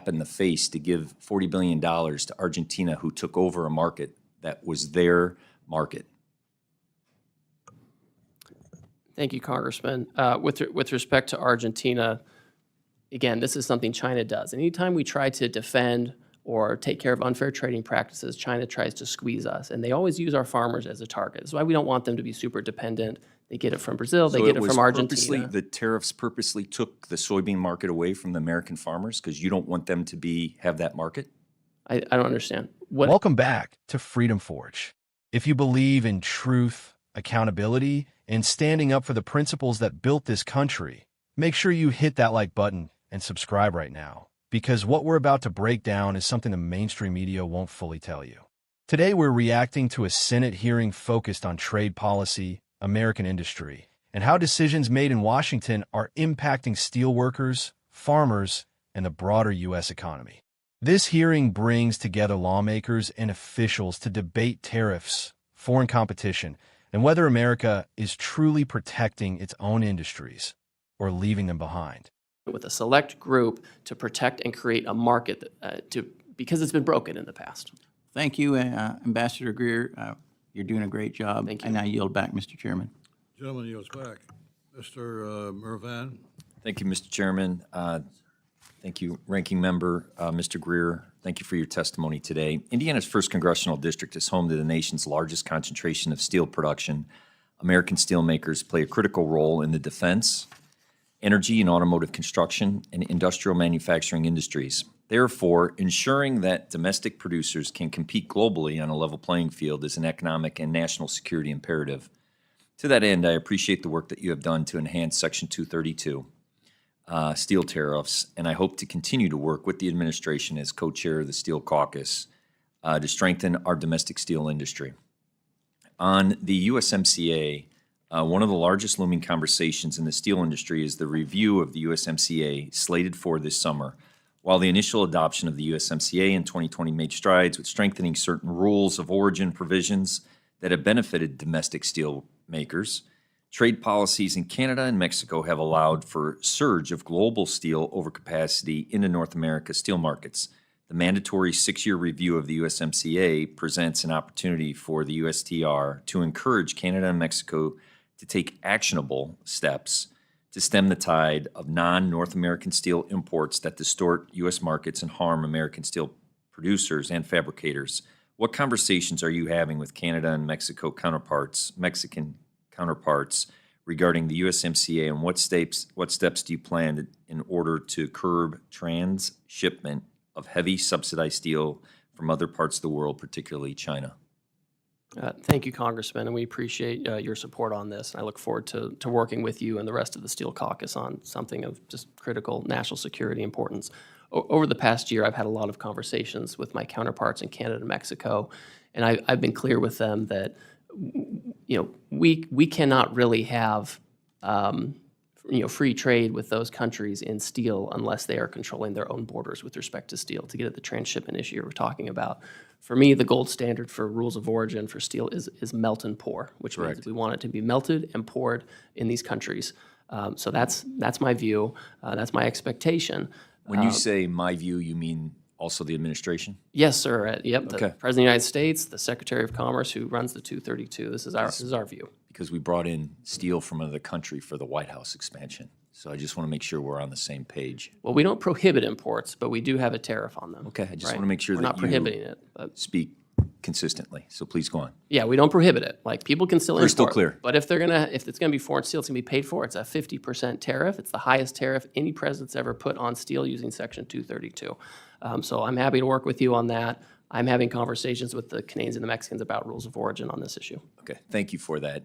slap in the face to give $40 billion to Argentina, who took over a market that was their market. Thank you, Congressman. With respect to Argentina, again, this is something China does. Anytime we try to defend or take care of unfair trading practices, China tries to squeeze us, and they always use our farmers as a target. That's why we don't want them to be super dependent. They get it from Brazil, they get it from Argentina. The tariffs purposely took the soybean market away from the American farmers because you don't want them to have that market? I don't understand. Welcome back to Freedom Forge. If you believe in truth, accountability, and standing up for the principles that built this country, make sure you hit that like button and subscribe right now, because what we're about to break down is something the mainstream media won't fully tell you. Today, we're reacting to a Senate hearing focused on trade policy, American industry, and how decisions made in Washington are impacting steelworkers, farmers, and the broader U.S. economy. This hearing brings together lawmakers and officials to debate tariffs, foreign competition, and whether America is truly protecting its own industries or leaving them behind. With a select group to protect and create a market because it's been broken in the past. Thank you, Ambassador Greer. You're doing a great job. Thank you. And I yield back, Mr. Chairman. Gentleman yields back. Mr. Mervan. Thank you, Mr. Chairman. Thank you, Ranking Member Mr. Greer. Thank you for your testimony today. Indiana's 1st Congressional District is home to the nation's largest concentration of steel production. American steelmakers play a critical role in the defense, energy and automotive construction, and industrial manufacturing industries. Therefore, ensuring that domestic producers can compete globally on a level playing field is an economic and national security imperative. To that end, I appreciate the work that you have done to enhance Section 232 steel tariffs, and I hope to continue to work with the administration as co-chair of the Steel Caucus to strengthen our domestic steel industry. On the USMCA, one of the largest looming conversations in the steel industry is the review of the USMCA slated for this summer. While the initial adoption of the USMCA in 2020 made strides with strengthening certain rules of origin provisions that have benefited domestic steel makers, trade policies in Canada and Mexico have allowed for surge of global steel overcapacity into North America steel markets. The mandatory 6-year review of the USMCA presents an opportunity for the USTR to encourage Canada and Mexico to take actionable steps to stem the tide of non-North American steel imports that distort U.S. markets and harm American steel producers and fabricators. What conversations are you having with Canada and Mexican counterparts regarding the USMCA, and what steps do you plan in order to curb transshipment of heavy subsidized steel from other parts of the world, particularly China? Thank you, Congressman, and we appreciate your support on this. I look forward to working with you and the rest of the Steel Caucus on something of just critical national security importance. Over the past year, I've had a lot of conversations with my counterparts in Canada and Mexico, and I've been clear with them that we cannot really have free trade with those countries in steel unless they are controlling their own borders with respect to steel, to get at the transshipment issue we're talking about. For me, the gold standard for rules of origin for steel is melt and pour, which Correct. means we want it to be melted and poured in these countries. So that's my view. That's my expectation. When you say my view, you mean also the administration? Yes, sir. Yep. The Okay. President of the United States, the Secretary of Commerce, who runs the 232. This is our view. Because we brought in steel from another country for the White House expansion. So I just want to make sure we're on the same page. Well, we don't prohibit imports, but we do have a tariff on them. Okay, I just right? want to make sure We're that not prohibiting it. But speak consistently. So please go on. yeah, we don't prohibit it. Like, people can still import. Crystal clear. But if it's gonna be foreign steel, it's gonna be paid for. It's a 50% tariff. It's the highest tariff any president's ever put on steel using Section 232. So I'm happy to work with you on that. I'm having conversations with the Canadians and the Mexicans about rules of origin on this issue. Okay, thank you for that.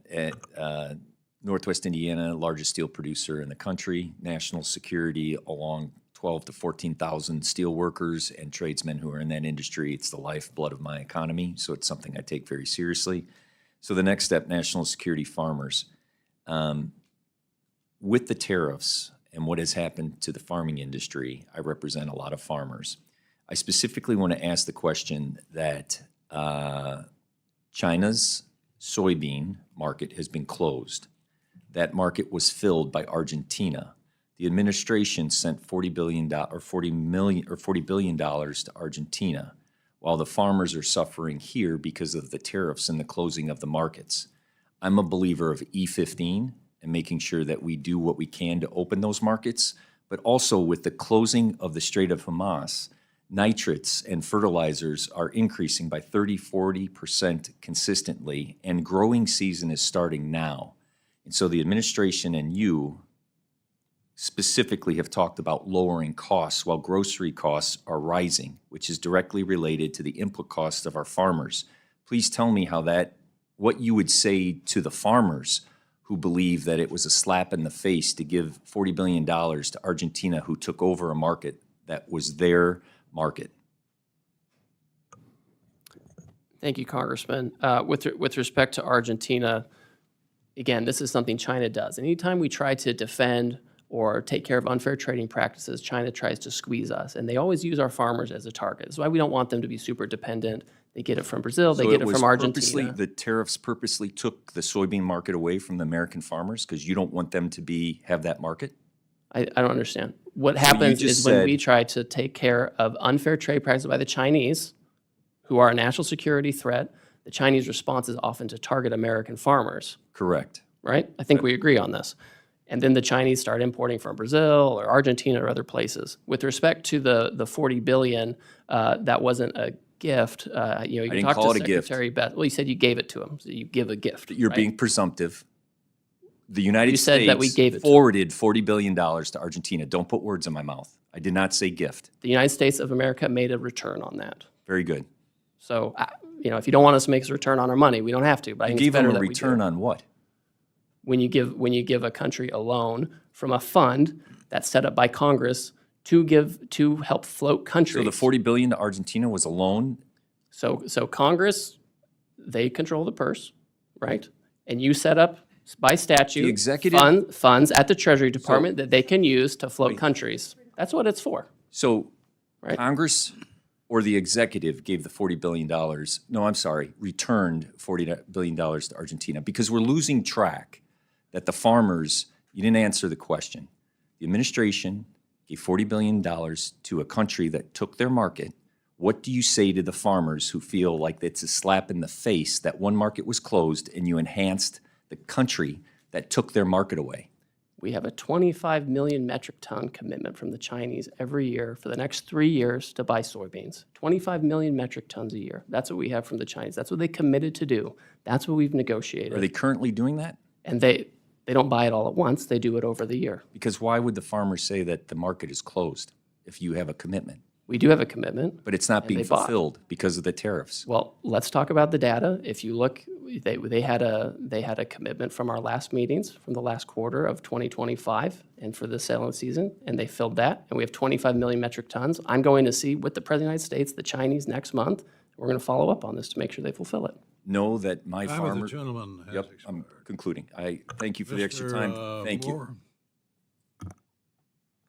Northwest Indiana, largest steel producer in the country, national security along 12 to 14,000 steel workers and tradesmen who are in that industry. It's the lifeblood of my economy, so it's something I take very seriously. So the next step, national security farmers. With the tariffs and what has happened to the farming industry, I represent a lot of farmers. I specifically want to ask the question that China's soybean market has been closed. That market was filled by Argentina. The administration sent $40 billion or $40 billion to Argentina, while the farmers are suffering here because of the tariffs and the closing of the markets. I'm a believer of E15 and making sure that we do what we can to open those markets, but also with the closing of the Strait of Hamas, nitrates and fertilizers are increasing by 30–40% consistently, and growing season is starting now. And so the administration and you specifically have talked about lowering costs while grocery costs are rising, which is directly related to the input costs of our farmers. Please tell me what you would say to the farmers who believe that it was a slap in the face to give $40 billion to Argentina, who took over a market that was their market. Thank you, Congressman. With respect to Argentina, again, this is something China does. Anytime we try to defend or take care of unfair trading practices, China tries to squeeze us, and they always use our farmers as a target. That's why we don't want them to be super dependent. They get it from Brazil, they get it from Argentina. The tariffs purposely took the soybean market away from the American farmers because you don't want them to have that market? I don't understand. What happens is when we try to take care of unfair trade practices by the Chinese, who are a national security threat, the Chinese response is often to target American farmers. Correct. Right? I think we agree on this. And then the Chinese start importing from Brazil or Argentina or other places. With respect to the $40 billion, that wasn't a gift. You didn't talked call to it a gift. Secretary Beth. Well, you said you gave it to him. So you give a gift. You're right? being presumptive. The United You said States that we gave it to forwarded $40 billion to Argentina. Don't put words in my mouth. I did not say gift. The United States of America made a return on that. Very good. So, if you don't want us to make a return on our money, we don't have to. But I You think gave it's better them a that we return do. on what? When you give a country a loan from a fund that's set up by Congress to help float countries. So the $40 billion to Argentina was a loan? So Congress, they control the purse, right? And you set up by statute The executive- funds at the Treasury Department that they can use to float countries. That's what it's for. So Right. Congress or the executive gave the $40 billion, returned $40 billion to Argentina, because we're losing track that the farmers, you didn't answer the question. The administration gave $40 billion to a country that took their market. What do you say to the farmers who feel like it's a slap in the face that one market was closed and you enhanced the country that took their market away? We have a 25 million metric ton commitment from the Chinese every year for the next 3 years to buy soybeans. 25 million metric tons a year. That's what we have from the Chinese. That's what they committed to do. That's what we've negotiated. Are they currently doing that? And they don't buy it all at once. They do it over the year. Because why would the farmers say that the market is closed if you have a commitment? We do have a commitment. But it's not being they bought. fulfilled because of the tariffs. Well, let's talk about the data. If you look, they had a commitment from our last meetings from the last quarter of 2025 and for the selling season, and they filled that. And we have 25 million metric tons. I'm going to see with the President of the United States, the Chinese next month. We're going to follow up on this to make sure they fulfill it. Know that my Time of the farmers. gentleman has Yep, I'm expired. concluding. I thank you for the extra time. Mr. Thank you. Moore?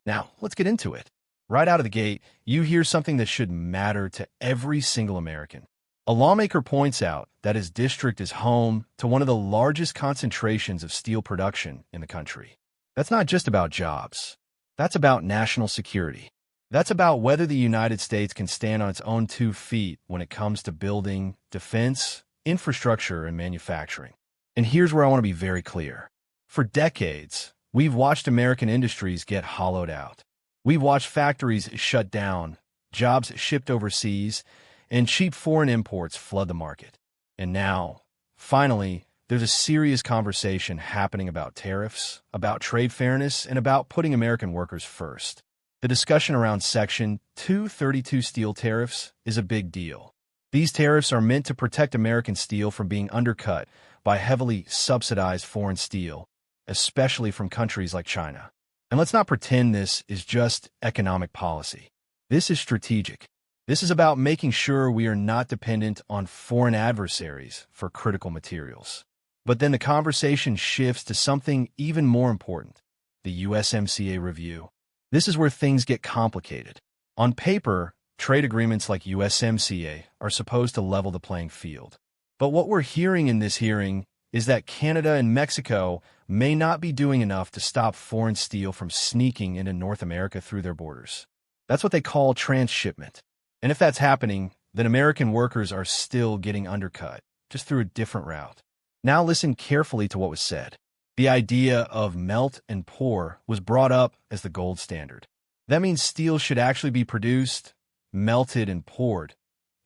Now, let's get into it. Right out of the gate, you hear something that should matter to every single American. A lawmaker points out that his district is home to one of the largest concentrations of steel production in the country. That's not just about jobs. That's about national security. That's about whether the United States can stand on its own 2 feet when it comes to building defense, infrastructure, and manufacturing. And here's where I want to be very clear. For decades, we've watched American industries get hollowed out. We've watched factories shut down, jobs shipped overseas, and cheap foreign imports flood the market. And now, finally, there's a serious conversation happening about tariffs, about trade fairness, and about putting American workers first. The discussion around Section 232 steel tariffs is a big deal. These tariffs are meant to protect American steel from being undercut by heavily subsidized foreign steel, especially from countries like China. And let's not pretend this is just economic policy. This is strategic. This is about making sure we are not dependent on foreign adversaries for critical materials. But then the conversation shifts to something even more important, the USMCA review. This is where things get complicated. On paper, trade agreements like USMCA are supposed to level the playing field. But what we're hearing in this hearing is that Canada and Mexico may not be doing enough to stop foreign steel from sneaking into North America through their borders. That's what they call transshipment. And if that's happening, then American workers are still getting undercut, just through a different route. Now listen carefully to what was said. The idea of melt and pour was brought up as the gold standard. That means steel should actually be produced, melted, and poured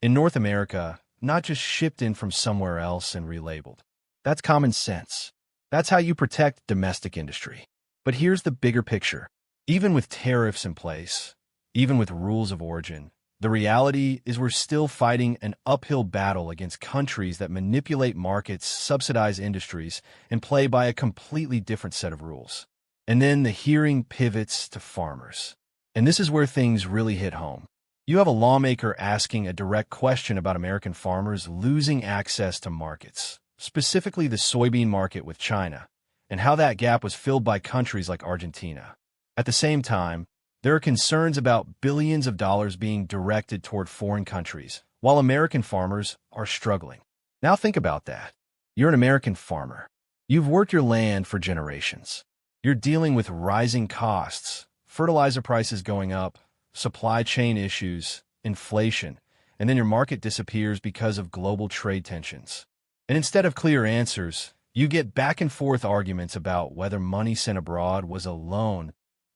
in North America, not just shipped in from somewhere else and relabeled. That's common sense. That's how you protect domestic industry. But here's the bigger picture. Even with tariffs in place, even with rules of origin, the reality is we're still fighting an uphill battle against countries that manipulate markets, subsidize industries, and play by a completely different set of rules. And then the hearing pivots to farmers. And this is where things really hit home. You have a lawmaker asking a direct question about American farmers losing access to markets, specifically the soybean market with China, and how that gap was filled by countries like Argentina. At the same time, there are concerns about billions of dollars being directed toward foreign countries, while American farmers are struggling. Now think about that. You're an American farmer. You've worked your land for generations. You're dealing with rising costs, fertilizer prices going up, supply chain issues, inflation, and then your market disappears because of global trade tensions. And instead of clear answers, you get back and forth arguments about whether money sent abroad was a loan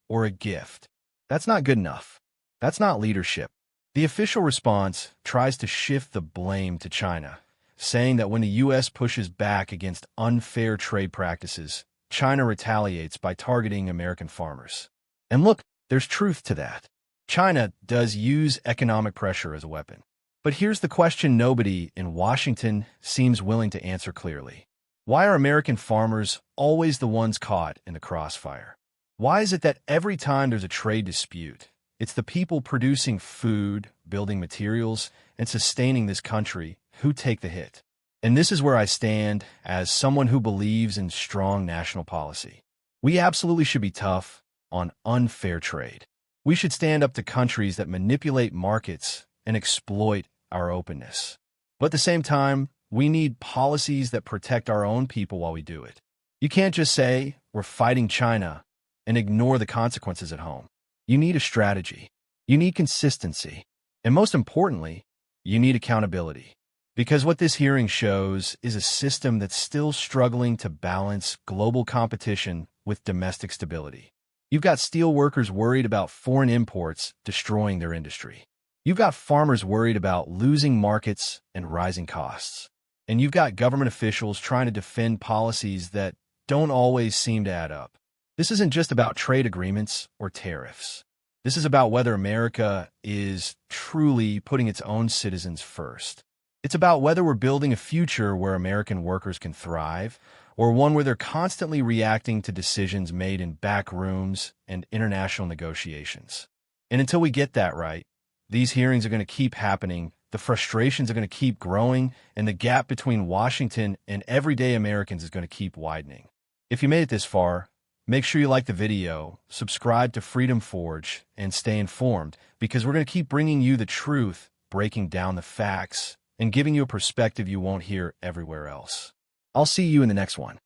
or a gift. That's not good enough. That's not leadership. The official response tries to shift the blame to China, saying that when the U.S. pushes back against unfair trade practices, China retaliates by targeting American farmers. And look, there's truth to that. China does use economic pressure as a weapon. But here's the question nobody in Washington seems willing to answer clearly. Why are American farmers always the ones caught in the crossfire? Why is it that every time there's a trade dispute, it's the people producing food, building materials, and sustaining this country who take the hit? And this is where I stand as someone who believes in strong national policy. We absolutely should be tough on unfair trade. We should stand up to countries that manipulate markets and exploit our openness. But at the same time, we need policies that protect our own people while we do it. You can't just say we're fighting China and ignore the consequences at home. You need a strategy. You need consistency. And most importantly, you need accountability. Because what this hearing shows is a system that's still struggling to balance global competition with domestic stability. You've got steel workers worried about foreign imports destroying their industry. You've got farmers worried about losing markets and rising costs. And you've got government officials trying to defend policies that don't always seem to add up. This isn't just about trade agreements or tariffs. This is about whether America is truly putting its own citizens first. It's about whether we're building a future where American workers can thrive, or one where they're constantly reacting to decisions made in back rooms and international negotiations. And until we get that right, these hearings are going to keep happening, the frustrations are going to keep growing, and the gap between Washington and everyday Americans is going to keep widening. If you made it this far, make sure you like the video, subscribe to Freedom Forge, and stay informed, because we're going to keep bringing you the truth, breaking down the facts, and giving you a perspective you won't hear everywhere else. I'll see you in the next one.